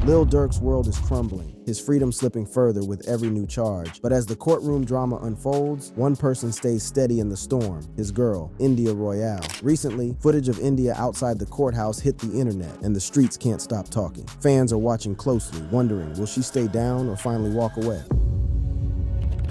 Lil Durk's world is crumbling, his freedom slipping further with every new charge. But as the courtroom drama unfolds, one person stays steady in the storm, his girl, India Royale. Recently, footage of India outside the courthouse hit the internet, and the streets can't stop talking. Fans are watching closely, wondering, will she stay down or finally walk away?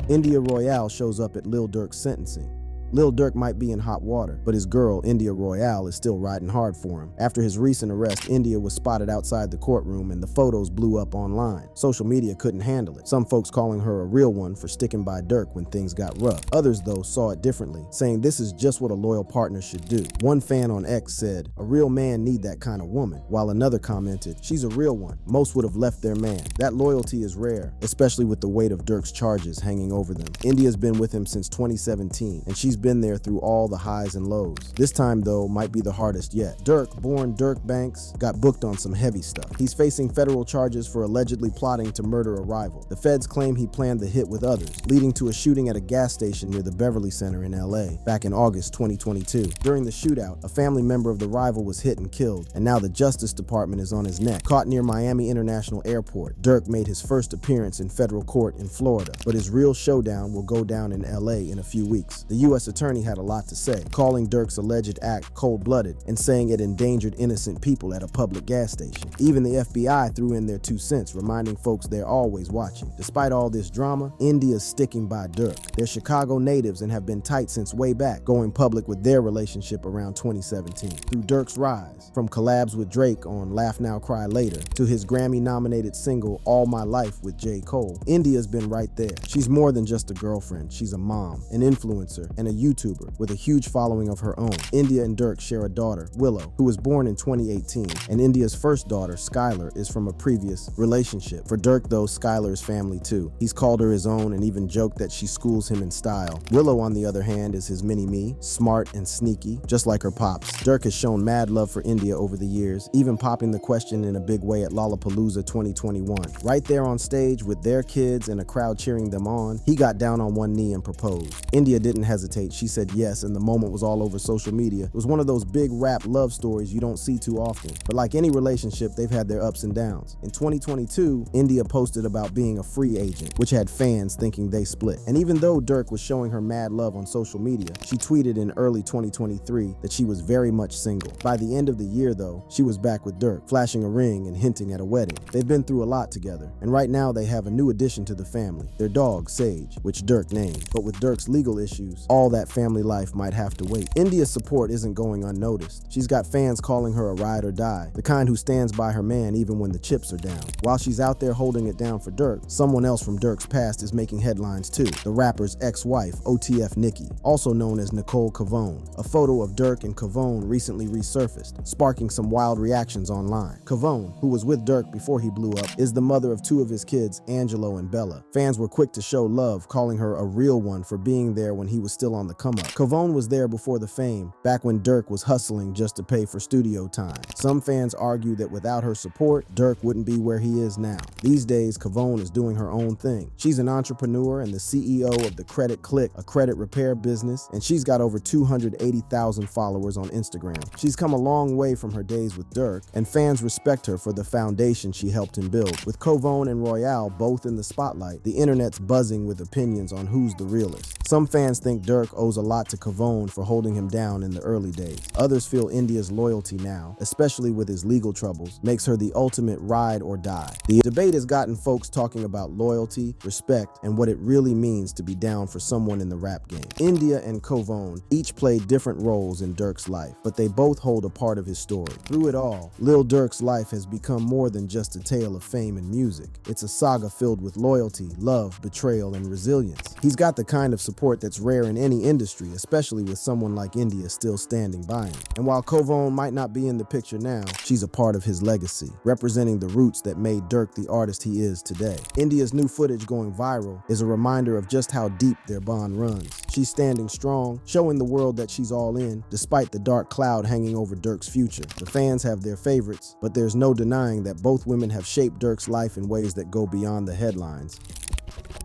India Royale shows up at Lil Durk's sentencing. Lil Durk might be in hot water, but his girl, India Royale, is still riding hard for him. After his recent arrest, India was spotted outside the courtroom and the photos blew up online. Social media couldn't handle it, some folks calling her a real one for sticking by Durk when things got rough. Others, though, saw it differently, saying this is just what a loyal partner should do. One fan on X said, "A real man need that kind of woman," while another commented, "She's a real one. Most would have left their man." That loyalty is rare, especially with the weight of Durk's charges hanging over them. India's been with him since 2017, and she's been there through all the highs and lows. This time, though, might be the hardest yet. Durk, born Durk Banks, got booked on some heavy stuff. He's facing federal charges for allegedly plotting to murder a rival. The feds claim he planned the hit with others, leading to a shooting at a gas station near the Beverly Center in LA back in August 2022. During the shootout, a family member of the rival was hit and killed, and now the Justice Department is on his neck. Caught near Miami International Airport, Durk made his first appearance in federal court in Florida, but his real showdown will go down in LA in a few weeks. The U.S. attorney had a lot to say, calling Durk's alleged act cold-blooded and saying it endangered innocent people at a public gas station. Even the FBI threw in their 2 cents, reminding folks they're always watching. Despite all this drama, India's sticking by Durk. They're Chicago natives and have been tight since way back, going public with their relationship around 2017. Through Durk's rise, from collabs with Drake on Laugh Now Cry Later to his Grammy-nominated single All My Life with J. Cole, India's been right there. She's more than just a girlfriend. She's a mom, an influencer, and a YouTuber with a huge following of her own. India and Durk share a daughter, Willow, who was born in 2018, and India's first daughter, Skylar, is from a previous relationship. For Durk, though, Skylar is family too. He's called her his own and even joked that she schools him in style. Willow, on the other hand, is his mini-me, smart and sneaky, just like her pops. Durk has shown mad love for India over the years, even popping the question in a big way at Lollapalooza 2021. Right there on stage with their kids and a crowd cheering them on, he got down on one knee and proposed. India didn't hesitate. She said yes, and the moment was all over social media. It was one of those big rap love stories you don't see too often. But like any relationship, they've had their ups and downs. In 2022, India posted about being a free agent, which had fans thinking they split. And even though Durk was showing her mad love on social media, she tweeted in early 2023 that she was very much single. By the end of the year, though, she was back with Durk, flashing a ring and hinting at a wedding. They've been through a lot together, and right now they have a new addition to the family, their dog, Sage, which Durk named. But with Durk's legal issues, all that family life might have to wait. India's support isn't going unnoticed. She's got fans calling her a ride or die, the kind who stands by her man even when the chips are down. While she's out there holding it down for Durk, someone else from Durk's past is making headlines too. The rapper's ex-wife, OTF Nikki, also known as Nicole Cavone. A photo of Durk and Cavone recently resurfaced, sparking some wild reactions online. Cavone, who was with Durk before he blew up, is the mother of 2 of his kids, Angelo and Bella. Fans were quick to show love, calling her a real one for being there when he was still on the come-up. Cavone was there before the fame, back when Durk was hustling just to pay for studio time. Some fans argue that without her support, Durk wouldn't be where he is now. These days, Cavone is doing her own thing. She's an entrepreneur and the CEO of the Credit Click, a credit repair business, and she's got over 280,000 followers on Instagram. She's come a long way from her days with Durk, and fans respect her for the foundation she helped him build. With Cavone and Royale both in the spotlight, the internet's buzzing with opinions on who's the realest. Some fans think Durk owes a lot to Cavone for holding him down in the early days. Others feel India's loyalty now, especially with his legal troubles, makes her the ultimate ride or die. The debate has gotten folks talking about loyalty, respect, and what it really means to be down for someone in the rap game. India and Cavone each played different roles in Durk's life, but they both hold a part of his story. Through it all, Lil Durk's life has become more than just a tale of fame and music. It's a saga filled with loyalty, love, betrayal, and resilience. He's got the kind of support that's rare in any industry, especially with someone like India still standing by him. And while Cavone might not be in the picture now, she's a part of his legacy, representing the roots that made Durk the artist he is today. India's new footage going viral is a reminder of just how deep their bond runs. She's standing strong, showing the world that she's all in, despite the dark cloud hanging over Durk's future. The fans have their favorites, but there's no denying that both women have shaped Durk's life in ways that go beyond the headlines.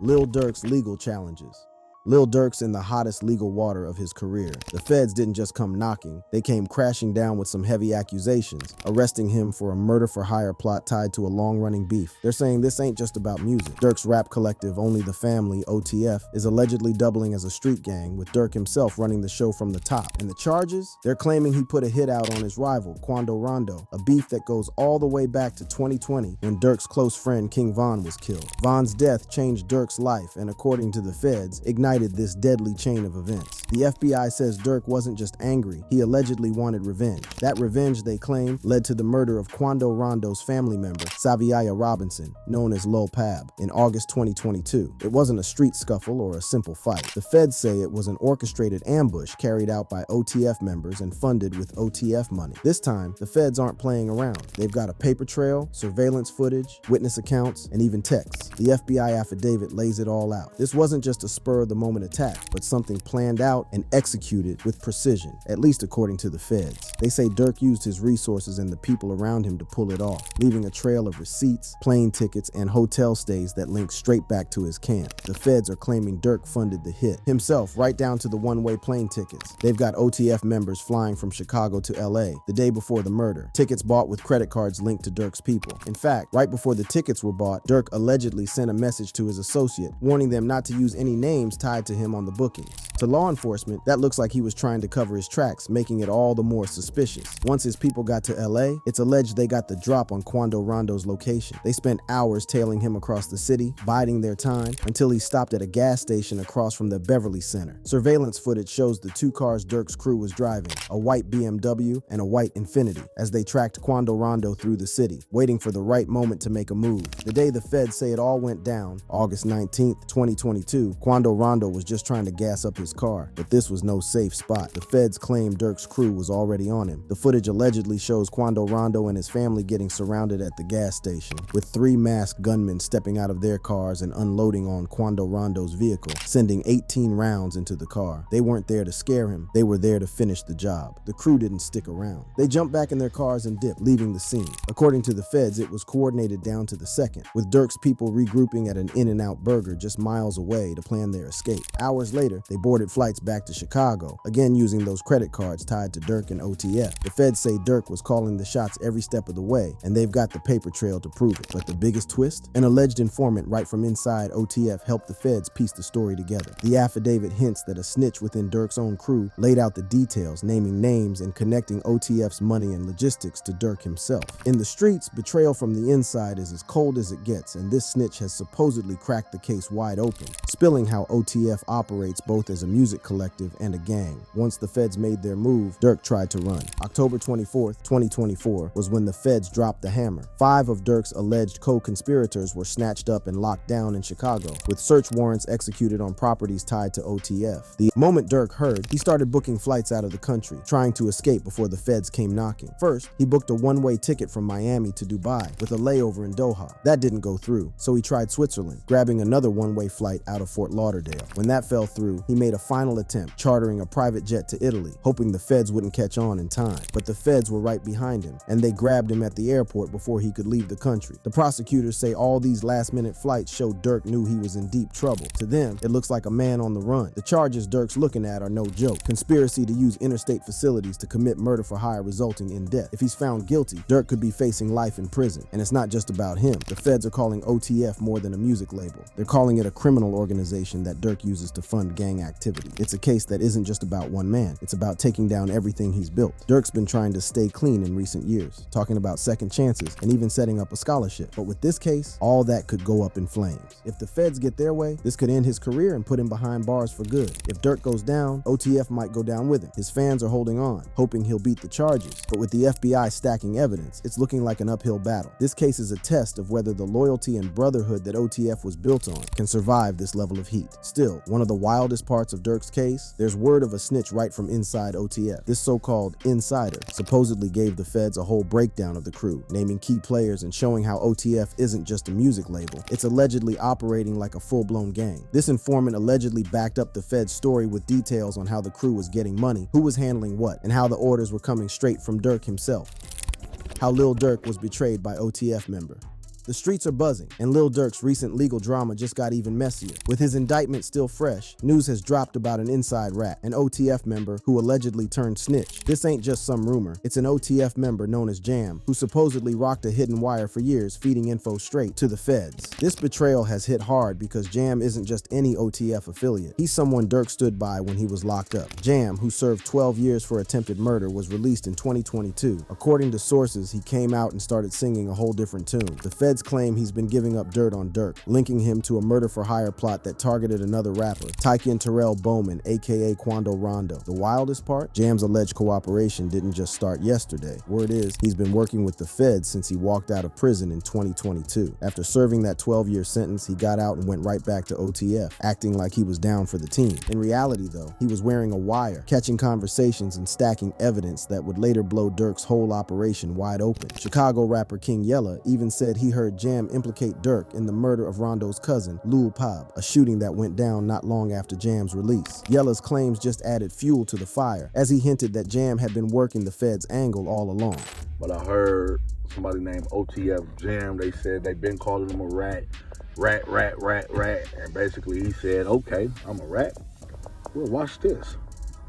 Lil Durk's legal challenges. Lil Durk's in the hottest legal water of his career. The feds didn't just come knocking, they came crashing down with some heavy accusations, arresting him for a murder-for-hire plot tied to a long-running beef. They're saying this ain't just about music. Durk's rap collective, Only the Family, OTF, is allegedly doubling as a street gang, with Durk himself running the show from the top. And the charges? They're claiming he put a hit out on his rival, Quando Rondo, a beef that goes all the way back to 2020 when Durk's close friend King Von was killed. Von's death changed Durk's life and, according to the feds, ignited this deadly chain of events. The FBI says Durk wasn't just angry, he allegedly wanted revenge. That revenge, they claim, led to the murder of Quando Rondo's family member, Saviaya Robinson, known as Lil Pab, in August 2022. It wasn't a street scuffle or a simple fight. The feds say it was an orchestrated ambush carried out by OTF members and funded with OTF money. This time, the feds aren't playing around. They've got a paper trail, surveillance footage, witness accounts, and even texts. The FBI affidavit lays it all out. This wasn't just a spur-of-the-moment attack, but something planned out and executed with precision, at least according to the feds. They say Durk used his resources and the people around him to pull it off, leaving a trail of receipts, plane tickets, and hotel stays that link straight back to his camp. The feds are claiming Durk funded the hit himself, right down to the one-way plane tickets. They've got OTF members flying from Chicago to LA the day before the murder, tickets bought with credit cards linked to Durk's people. In fact, right before the tickets were bought, Durk allegedly sent a message to his associate, warning them not to use any names tied to him on the bookings. To law enforcement, that looks like he was trying to cover his tracks, making it all the more suspicious. Once his people got to LA, it's alleged they got the drop on Quando Rondo's location. They spent hours tailing him across the city, biding their time, until he stopped at a gas station across from the Beverly Center. Surveillance footage shows the two cars Durk's crew was driving, a white BMW and a white Infiniti, as they tracked Quando Rondo through the city, waiting for the right moment to make a move. The day the feds say it all went down, August 19th, 2022, Quando Rondo was just trying to gas up his car, but this was no safe spot. The feds claim Durk's crew was already on him. The footage allegedly shows Quando Rondo and his family getting surrounded at the gas station, with 3 masked gunmen stepping out of their cars and unloading on Quando Rondo's vehicle, sending 18 rounds into the car. They weren't there to scare him, they were there to finish the job. The crew didn't stick around. They jumped back in their cars and dipped, leaving the scene. According to the feds, it was coordinated down to the second, with Durk's people regrouping at an In-N-Out Burger just miles away to plan their escape. Hours later, they boarded flights back to Chicago, again using those credit cards tied to Durk and OTF. The feds say Durk was calling the shots every step of the way, and they've got the paper trail to prove it. But the biggest twist? An alleged informant right from inside OTF helped the feds piece the story together. The affidavit hints that a snitch within Durk's own crew laid out the details, naming names and connecting OTF's money and logistics to Durk himself. In the streets, betrayal from the inside is as cold as it gets, and this snitch has supposedly cracked the case wide open, spilling how OTF operates both as a music collective and a gang. Once the feds made their move, Durk tried to run. October 24th, 2024 was when the feds dropped the hammer. 5 of Durk's alleged co-conspirators were snatched up and locked down in Chicago, with search warrants executed on properties tied to OTF. The moment Durk heard, he started booking flights out of the country, trying to escape before the feds came knocking. First, he booked a one-way ticket from Miami to Dubai, with a layover in Doha. That didn't go through, so he tried Switzerland, grabbing another one-way flight out of Fort Lauderdale. When that fell through, he made a final attempt, chartering a private jet to Italy, hoping the feds wouldn't catch on in time. But the feds were right behind him, and they grabbed him at the airport before he could leave the country. The prosecutors say all these last-minute flights showed Durk knew he was in deep trouble. To them, it looks like a man on the run. The charges Durk's looking at are no joke. Conspiracy to use interstate facilities to commit murder for hire resulting in death. If he's found guilty, Durk could be facing life in prison. And it's not just about him. The feds are calling OTF more than a music label. They're calling it a criminal organization that Durk uses to fund gang activity. It's a case that isn't just about one man. It's about taking down everything he's built. Durk's been trying to stay clean in recent years, talking about second chances and even setting up a scholarship. But with this case, all that could go up in flames. If the feds get their way, this could end his career and put him behind bars for good. If Durk goes down, OTF might go down with him. His fans are holding on, hoping he'll beat the charges. But with the FBI stacking evidence, it's looking like an uphill battle. This case is a test of whether the loyalty and brotherhood that OTF was built on can survive this level of heat. Still, one of the wildest parts of Durk's case, there's word of a snitch right from inside OTF. This so-called insider supposedly gave the feds a whole breakdown of the crew, naming key players and showing how OTF isn't just a music label. It's allegedly operating like a full-blown gang. This informant allegedly backed up the feds' story with details on how the crew was getting money, who was handling what, and how the orders were coming straight from Durk himself. How Lil Durk was betrayed by OTF member. The streets are buzzing, and Lil Durk's recent legal drama just got even messier. With his indictment still fresh, news has dropped about an inside rat, an OTF member who allegedly turned snitch. This ain't just some rumor. It's an OTF member known as Jam, who supposedly rocked a hidden wire for years, feeding info straight to the feds. This betrayal has hit hard because Jam isn't just any OTF affiliate. He's someone Durk stood by when he was locked up. Jam, who served 12 years for attempted murder, was released in 2022. According to sources, he came out and started singing a whole different tune. The feds claim he's been giving up dirt on Durk, linking him to a murder-for-hire plot that targeted another rapper, Tyken Terrell Bowman, aka Quando Rondo. The wildest part? Jam's alleged cooperation didn't just start yesterday. Word is, he's been working with the feds since he walked out of prison in 2022. After serving that 12-year sentence, he got out and went right back to OTF, acting like he was down for the team. In reality, though, he was wearing a wire, catching conversations and stacking evidence that would later blow Durk's whole operation wide open. Chicago rapper King Yella even said he heard Jam implicate Durk in the murder of Rondo's cousin, Lil Pab, a shooting that went down not long after Jam's release. Yella's claims just added fuel to the fire, as he hinted that Jam had been working the feds' angle all along. But I heard somebody named OTF Jam, they said they've been calling him a rat, and basically he said, okay, I'm a rat. Well, watch this.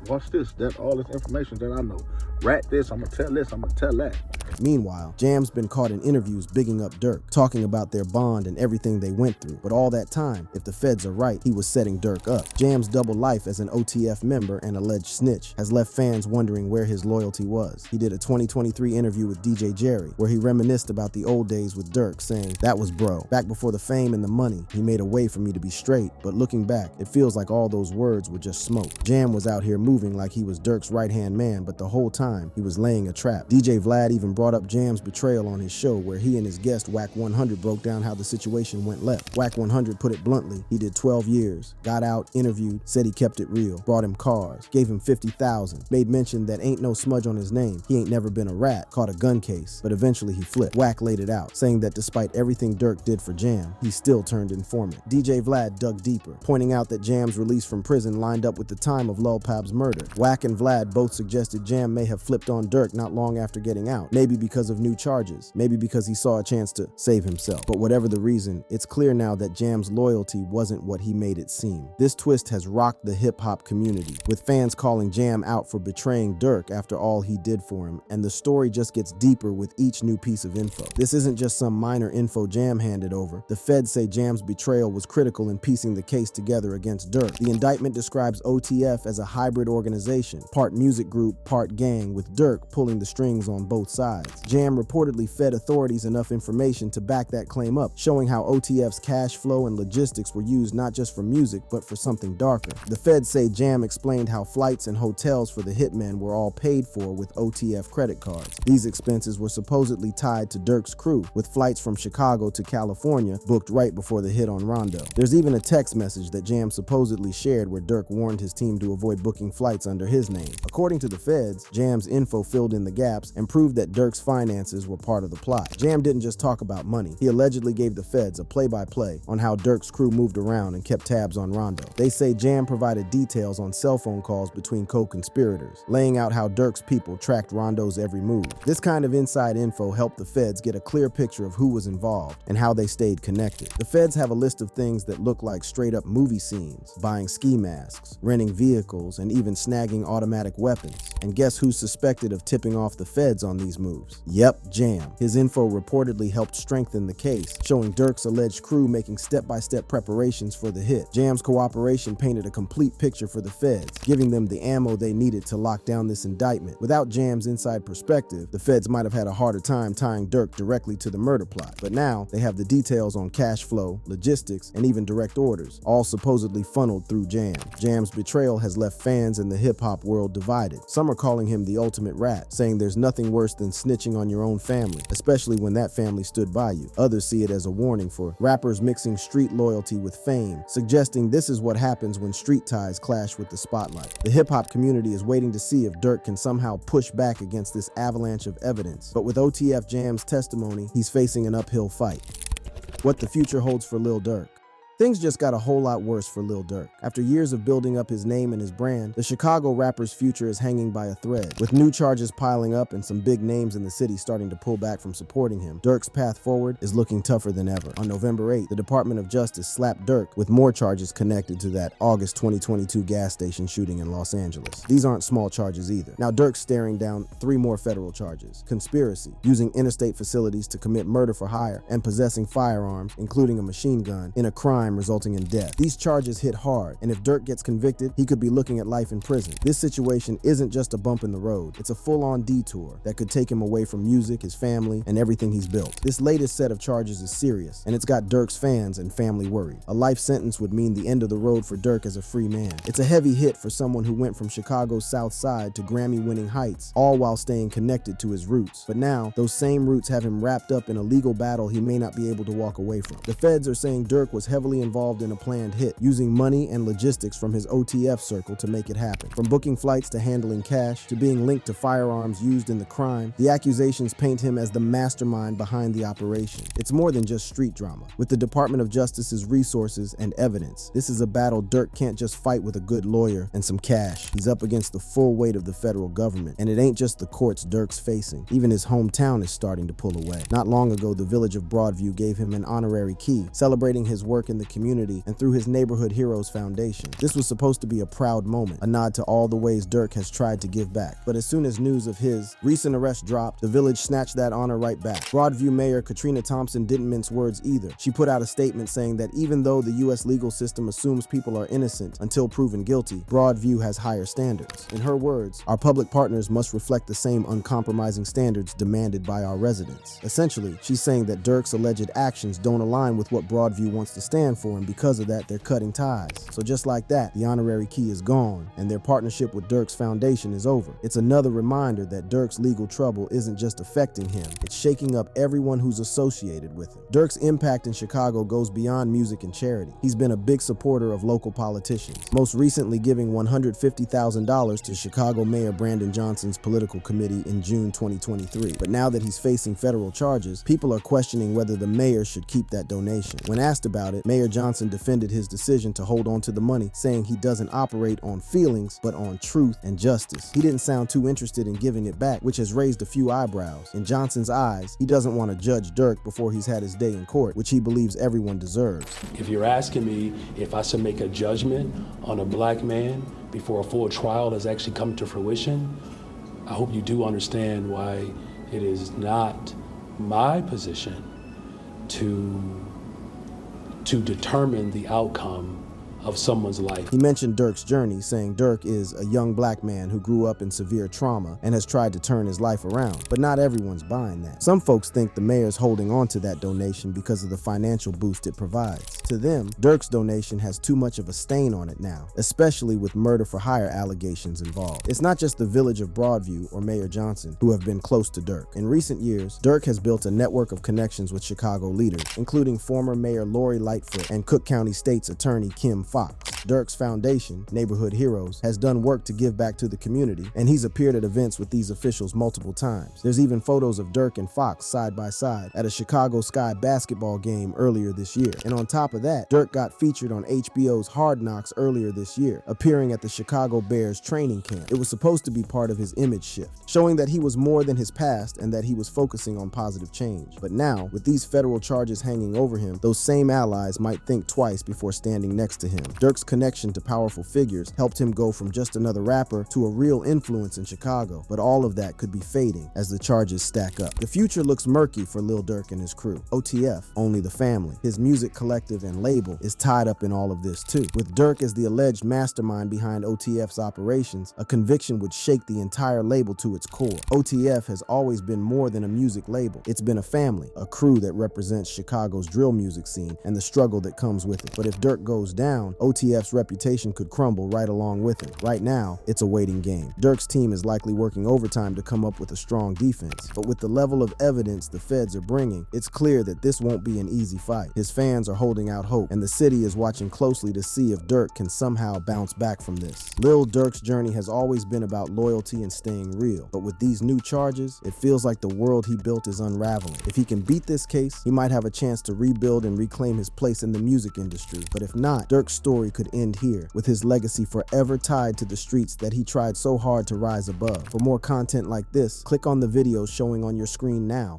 Watch this. That's all this information that I know. Rat this, I'm gonna tell this, I'm gonna tell that. Meanwhile, Jam's been caught in interviews bigging up Durk, talking about their bond and everything they went through. But all that time, if the feds are right, he was setting Durk up. Jam's double life as an OTF member and alleged snitch has left fans wondering where his loyalty was. He did a 2023 interview with DJ Jerry, where he reminisced about the old days with Durk, saying, "That was bro. Back before the fame and the money, he made a way for me to be straight. But looking back, it feels like all those words were just smoke." Jam was out here moving like he was Durk's right-hand man, but the whole time, he was laying a trap. DJ Vlad even brought up Jam's betrayal on his show, where he and his guest Wack 100 broke down how the situation went left. Wack 100 put it bluntly: he did 12 years, got out, interviewed, said he kept it real, brought him cars, gave him 50,000, made mention that ain't no smudge on his name, he ain't never been a rat, caught a gun case, but eventually he flipped. Wack laid it out, saying that despite everything Durk did for Jam, he still turned informant. DJ Vlad dug deeper, pointing out that Jam's release from prison lined up with the time of Lil Pab's murder. Wack and Vlad both suggested Jam may have flipped on Durk not long after getting out, maybe because of new charges, maybe because he saw a chance to save himself. But whatever the reason, it's clear now that Jam's loyalty wasn't what he made it seem. This twist has rocked the hip-hop community, with fans calling Jam out for betraying Durk after all he did for him, and the story just gets deeper with each new piece of info. This isn't just some minor info Jam handed over. The feds say Jam's betrayal was critical in piecing the case together against Durk. The indictment describes OTF as a hybrid organization, part music group, part gang, with Durk pulling the strings on both sides. Jam reportedly fed authorities enough information to back that claim up, showing how OTF's cash flow and logistics were used not just for music, but for something darker. The feds say Jam explained how flights and hotels for the hitmen were all paid for with OTF credit cards. These expenses were supposedly tied to Durk's crew, with flights from Chicago to California booked right before the hit on Rondo. There's even a text message that Jam supposedly shared where Durk warned his team to avoid booking flights under his name. According to the feds, Jam's info filled in the gaps and proved that Durk's finances were part of the plot. Jam didn't just talk about money. He allegedly gave the feds a play-by-play on how Durk's crew moved around and kept tabs on Rondo. They say Jam provided details on cell phone calls between co-conspirators, laying out how Durk's people tracked Rondo's every move. This kind of inside info helped the feds get a clear picture of who was involved and how they stayed connected. The feds have a list of things that look like straight-up movie scenes: buying ski masks, renting vehicles, and even snagging automatic weapons. And guess who's suspected of tipping off the feds on these moves? Yep, Jam. His info reportedly helped strengthen the case, showing Durk's alleged crew making step-by-step preparations for the hit. Jam's cooperation painted a complete picture for the feds, giving them the ammo they needed to lock down this indictment. Without Jam's inside perspective, the feds might have had a harder time tying Durk directly to the murder plot. But now, they have the details on cash flow, logistics, and even direct orders, all supposedly funneled through Jam. Jam's betrayal has left fans in the hip-hop world divided. Some are calling him the ultimate rat, saying there's nothing worse than snitching on your own family, especially when that family stood by you. Others see it as a warning for rappers mixing street loyalty with fame, suggesting this is what happens when street ties clash with the spotlight. The hip-hop community is waiting to see if Durk can somehow push back against this avalanche of evidence. But with OTF Jam's testimony, he's facing an uphill fight. What the future holds for Lil Durk. Things just got a whole lot worse for Lil Durk. After years of building up his name and his brand, the Chicago rapper's future is hanging by a thread. With new charges piling up and some big names in the city starting to pull back from supporting him, Durk's path forward is looking tougher than ever. On November 8th, the Department of Justice slapped Durk with more charges connected to that August 2022 gas station shooting in Los Angeles. These aren't small charges either. Now Durk's staring down 3 more federal charges: conspiracy, using interstate facilities to commit murder for hire, and possessing firearms, including a machine gun, in a crime resulting in death. These charges hit hard, and if Durk gets convicted, he could be looking at life in prison. This situation isn't just a bump in the road, it's a full-on detour that could take him away from music, his family, and everything he's built. This latest set of charges is serious, and it's got Durk's fans and family worried. A life sentence would mean the end of the road for Durk as a free man. It's a heavy hit for someone who went from Chicago's South Side to Grammy-winning heights, all while staying connected to his roots. But now, those same roots have him wrapped up in a legal battle he may not be able to walk away from. The feds are saying Durk was heavily involved in a planned hit, using money and logistics from his OTF circle to make it happen. From booking flights to handling cash to being linked to firearms used in the crime, the accusations paint him as the mastermind behind the operation. It's more than just street drama. With the Department of Justice's resources and evidence, this is a battle Durk can't just fight with a good lawyer and some cash. He's up against the full weight of the federal government, and it ain't just the courts Durk's facing. Even his hometown is starting to pull away. Not long ago, the village of Broadview gave him an honorary key, celebrating his work in the community and through his Neighborhood Heroes Foundation. This was supposed to be a proud moment, a nod to all the ways Durk has tried to give back. But as soon as news of his recent arrest dropped, the village snatched that honor right back. Broadview Mayor Katrina Thompson didn't mince words either. She put out a statement saying that even though the U.S. legal system assumes people are innocent until proven guilty, Broadview has higher standards. In her words, our public partners must reflect the same uncompromising standards demanded by our residents. Essentially, she's saying that Durk's alleged actions don't align with what Broadview wants to stand for, and because of that, they're cutting ties. So just like that, the honorary key is gone, and their partnership with Durk's foundation is over. It's another reminder that Durk's legal trouble isn't just affecting him, it's shaking up everyone who's associated with him. Durk's impact in Chicago goes beyond music and charity. He's been a big supporter of local politicians, most recently giving $150,000 to Chicago Mayor Brandon Johnson's political committee in June 2023. But now that he's facing federal charges, people are questioning whether the mayor should keep that donation. When asked about it, Mayor Johnson defended his decision to hold on to the money, saying he doesn't operate on feelings, but on truth and justice. He didn't sound too interested in giving it back, which has raised a few eyebrows. In Johnson's eyes, he doesn't want to judge Durk before he's had his day in court, which he believes everyone deserves. If you're asking me if I should make a judgment on a black man before a full trial has actually come to fruition, I hope you do understand why it is not my position to determine the outcome of someone's life. He mentioned Durk's journey, saying Durk is a young black man who grew up in severe trauma and has tried to turn his life around. But not everyone's buying that. Some folks think the mayor's holding on to that donation because of the financial boost it provides. To them, Durk's donation has too much of a stain on it now, especially with murder for hire allegations involved. It's not just the village of Broadview or Mayor Johnson who have been close to Durk. In recent years, Durk has built a network of connections with Chicago leaders, including former Mayor Lori Lightfoot and Cook County State's Attorney Kim Fox. Durk's foundation, Neighborhood Heroes, has done work to give back to the community, and he's appeared at events with these officials multiple times. There's even photos of Durk and Fox side by side at a Chicago Sky basketball game earlier this year. And on top of that, Durk got featured on HBO's Hard Knocks earlier this year, appearing at the Chicago Bears training camp. It was supposed to be part of his image shift, showing that he was more than his past and that he was focusing on positive change. But now, with these federal charges hanging over him, those same allies might think twice before standing next to him. Durk's connection to powerful figures helped him go from just another rapper to a real influence in Chicago, but all of that could be fading as the charges stack up. The future looks murky for Lil Durk and his crew. OTF, Only the Family, his music collective and label, is tied up in all of this too. With Durk as the alleged mastermind behind OTF's operations, a conviction would shake the entire label to its core. OTF has always been more than a music label. It's been a family, a crew that represents Chicago's drill music scene and the struggle that comes with it. But if Durk goes down, OTF Ref's reputation could crumble right along with him. Right now, it's a waiting game. Durk's team is likely working overtime to come up with a strong defense, but with the level of evidence the feds are bringing, it's clear that this won't be an easy fight. His fans are holding out hope, and the city is watching closely to see if Durk can somehow bounce back from this. Lil Durk's journey has always been about loyalty and staying real, but with these new charges, it feels like the world he built is unraveling. If he can beat this case, he might have a chance to rebuild and reclaim his place in the music industry, but if not, Durk's story could end here, with his legacy forever tied to the streets that he tried so hard to rise above. For more content like this, click on the videos showing on your screen now.